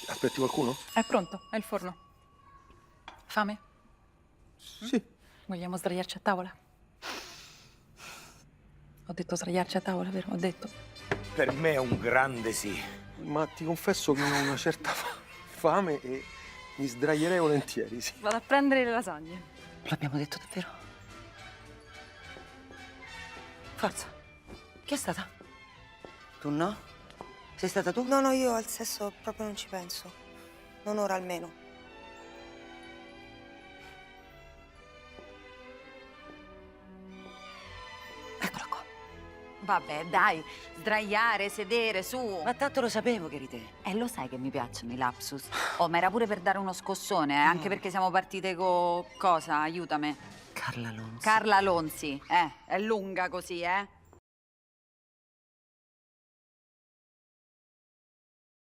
Aspetti qualcuno? È pronto, è il forno. Fame? Sì. Vogliamo sdraiarci a tavola? Ho detto sdraiarci a tavola, vero? Ho detto. Per me è un grande sì. Ma ti confesso che ho una certa fame e mi sdraierei volentieri, sì. Vado a prendere le lasagne. L'abbiamo detto davvero? Forza. Chi è stata? Tu no? Sei stata tu? No, io al sesso proprio non ci penso. Non ora almeno. Eccola qua. Vabbè, dai, sdraiare, sedere, su. Ma tanto lo sapevo che eri te. Lo sai che mi piacciono i lapsus. Oh, ma era pure per dare uno scossone, anche perché siamo partite con... Cosa? Aiutami. Carla Lonzi. Carla Lonzi, è lunga così, eh?